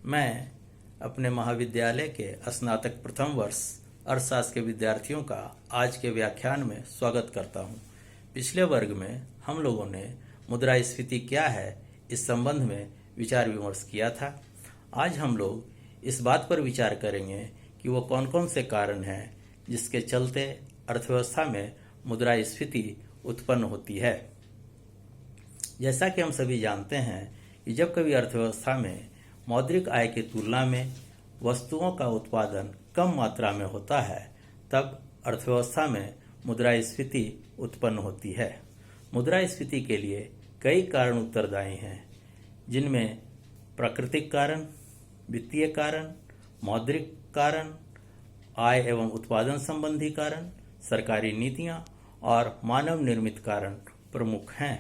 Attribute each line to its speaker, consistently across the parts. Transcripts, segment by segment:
Speaker 1: मैं अपने महाविद्यालय के स्नातक प्रथम वर्ष अर्थशास्त्र के विद्यार्थियों का आज के व्याख्यान में स्वागत करता हूं। पिछले वर्ग में हम लोगों ने मुद्रास्फीति क्या है इस संबंध में विचार विमर्श किया था। आज हम लोग इस बात पर विचार करेंगे कि वो कौन कौन से कारण हैं जिसके चलते अर्थव्यवस्था में मुद्रास्फीति उत्पन्न होती है। जैसा कि हम सभी जानते हैं कि जब कभी अर्थव्यवस्था में मौद्रिक आय की तुलना में वस्तुओं का उत्पादन कम मात्रा में होता है, तब अर्थव्यवस्था में मुद्रास्फीति उत्पन्न होती है। मुद्रास्फीति के लिए कई कारण उत्तरदायी हैं, जिनमें प्राकृतिक कारण, वित्तीय कारण, मौद्रिक कारण, आय एवं उत्पादन संबंधी कारण, सरकारी नीतियां और मानव निर्मित कारण प्रमुख हैं।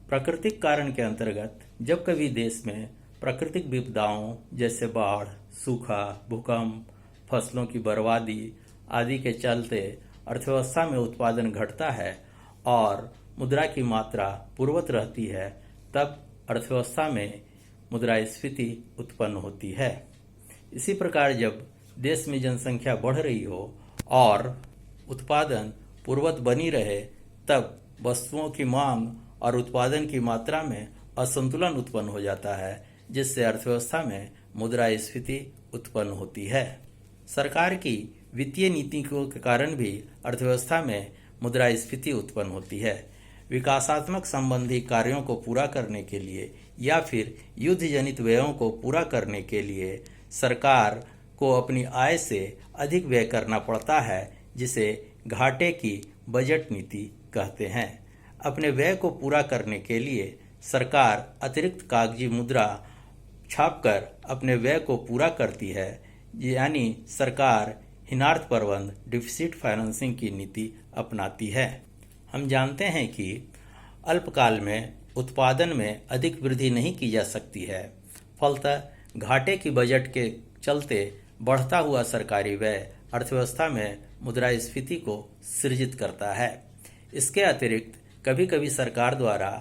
Speaker 1: प्राकृतिक कारण के अंतर्गत जब कभी देश में प्राकृतिक विपदाओं जैसे बाढ़, सूखा, भूकंप, फसलों की बर्बादी आदि के चलते अर्थव्यवस्था में उत्पादन घटता है और मुद्रा की मात्रा पूर्ववत रहती है, तब अर्थव्यवस्था में मुद्रास्फीति उत्पन्न होती है। इसी प्रकार जब देश में जनसंख्या बढ़ रही हो और उत्पादन पूर्ववत बनी रहे, तब वस्तुओं की मांग और उत्पादन की मात्रा में असंतुलन उत्पन्न हो जाता है, जिससे अर्थव्यवस्था में मुद्रास्फीति उत्पन्न होती है। सरकार की वित्तीय नीतियों के कारण भी अर्थव्यवस्था में मुद्रास्फीति उत्पन्न होती है। विकासात्मक संबंधी कार्यों को पूरा करने के लिए या फिर युद्ध जनित व्ययों को पूरा करने के लिए सरकार को अपनी आय से अधिक व्यय करना पड़ता है, जिसे घाटे की बजट नीति कहते हैं। अपने व्यय को पूरा करने के लिए सरकार अतिरिक्त कागजी मुद्रा छापकर अपने व्यय को पूरा करती है, यानी सरकार हीनार्थ प्रबंध डिफिसिट फाइनेंसिंग की नीति अपनाती है। हम जानते हैं कि अल्पकाल में उत्पादन में अधिक वृद्धि नहीं की जा सकती है, फलतः घाटे की बजट के चलते बढ़ता हुआ सरकारी व्यय अर्थव्यवस्था में मुद्रास्फीति को सृजित करता है। इसके अतिरिक्त कभी कभी सरकार द्वारा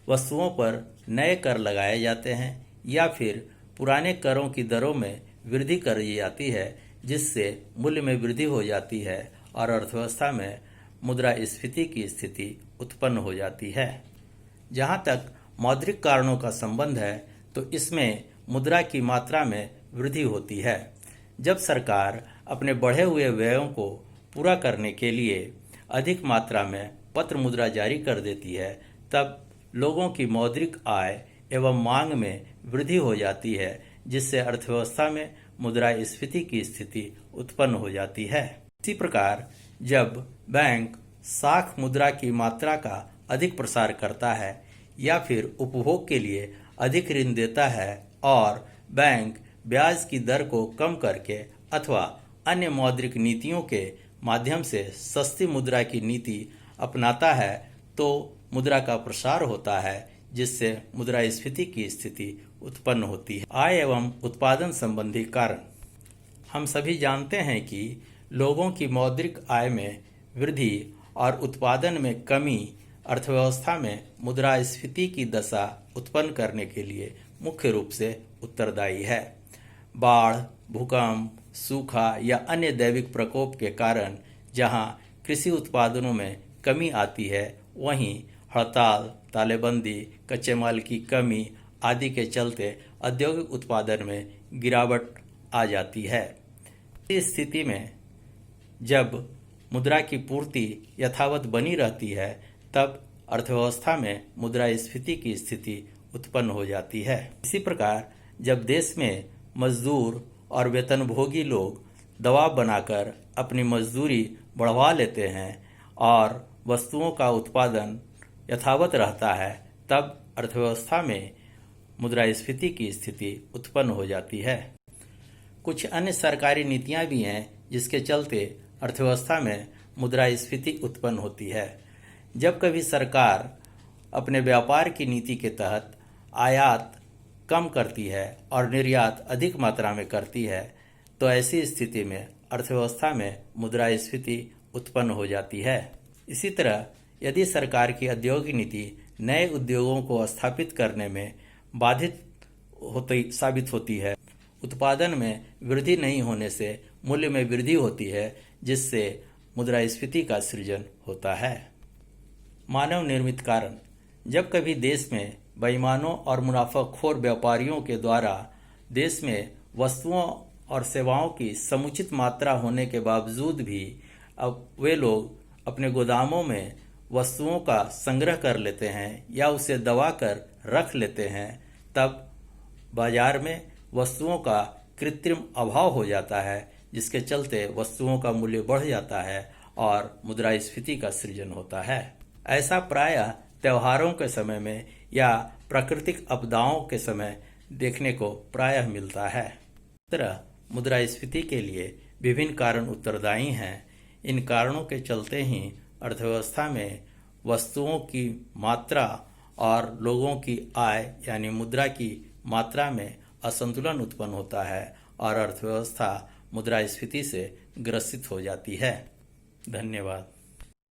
Speaker 1: वस्तुओं पर नए कर लगाए जाते हैं या फिर पुराने करों की दरों में वृद्धि कर दी जाती है, जिससे मूल्य में वृद्धि हो जाती है और अर्थव्यवस्था में मुद्रास्फीति की स्थिति उत्पन्न हो जाती है। जहाँ तक मौद्रिक कारणों का संबंध है, तो इसमें मुद्रा की मात्रा में वृद्धि होती है। जब सरकार अपने बढ़े हुए व्ययों को पूरा करने के लिए अधिक मात्रा में पत्र मुद्रा जारी कर देती है, तब लोगों की मौद्रिक आय एवं मांग में वृद्धि हो जाती है, जिससे अर्थव्यवस्था में मुद्रास्फीति की स्थिति उत्पन्न हो जाती है। इसी प्रकार जब बैंक साख मुद्रा की मात्रा का अधिक प्रसार करता है या फिर उपभोग के लिए अधिक ऋण देता है और बैंक ब्याज की दर को कम करके अथवा अन्य मौद्रिक नीतियों के माध्यम से सस्ती मुद्रा की नीति अपनाता है, तो मुद्रा का प्रसार होता है, जिससे मुद्रास्फीति की स्थिति उत्पन्न होती है। आय एवं उत्पादन संबंधी कारण। हम सभी जानते हैं कि लोगों की मौद्रिक आय में वृद्धि और उत्पादन में कमी अर्थव्यवस्था में मुद्रास्फीति की दशा उत्पन्न करने के लिए मुख्य रूप से उत्तरदायी है। बाढ़, भूकंप, सूखा या अन्य दैविक प्रकोप के कारण जहां कृषि उत्पादनों में कमी आती है, वहीं हड़ताल, तालेबंदी, कच्चे माल की कमी आदि के चलते औद्योगिक उत्पादन में गिरावट आ जाती है। इस स्थिति में जब मुद्रा की पूर्ति यथावत बनी रहती है, तब अर्थव्यवस्था में मुद्रास्फीति की स्थिति उत्पन्न हो जाती है। इसी प्रकार जब देश में मजदूर और वेतनभोगी लोग दबाव बनाकर अपनी मजदूरी बढ़वा लेते हैं और वस्तुओं का उत्पादन यथावत रहता है, तब अर्थव्यवस्था में मुद्रास्फीति की स्थिति उत्पन्न हो जाती है। कुछ अन्य सरकारी नीतियां भी हैं जिसके चलते अर्थव्यवस्था में मुद्रास्फीति उत्पन्न होती है। जब कभी सरकार अपने व्यापार की नीति के तहत आयात कम करती है और निर्यात अधिक मात्रा में करती है, तो ऐसी स्थिति में अर्थव्यवस्था में मुद्रास्फीति उत्पन्न हो जाती है। इसी तरह यदि सरकार की औद्योगिक नीति नए उद्योगों को स्थापित करने में बाधित साबित होती है। उत्पादन में वृद्धि नहीं होने से मूल्य में वृद्धि होती है, जिससे मुद्रास्फीति का सृजन होता है। मानव निर्मित कारण। जब कभी देश में बेईमानों और मुनाफाखोर व्यापारियों के द्वारा देश में वस्तुओं और सेवाओं की समुचित मात्रा होने के बावजूद भी अब वे लोग अपने गोदामों में वस्तुओं का संग्रह कर लेते हैं या उसे दबाकर रख लेते हैं, तब बाजार में वस्तुओं का कृत्रिम अभाव हो जाता है, जिसके चलते वस्तुओं का मूल्य बढ़ जाता है और मुद्रास्फीति का सृजन होता है। ऐसा प्रायः त्योहारों के समय में या प्राकृतिक आपदाओं के समय देखने को प्रायः मिलता है। इस तरह मुद्रास्फीति के लिए विभिन्न कारण उत्तरदायी हैं। इन कारणों के चलते ही अर्थव्यवस्था में वस्तुओं की मात्रा और लोगों की आय यानी मुद्रा की मात्रा में असंतुलन उत्पन्न होता है और अर्थव्यवस्था मुद्रास्फीति से ग्रसित हो जाती है। धन्यवाद।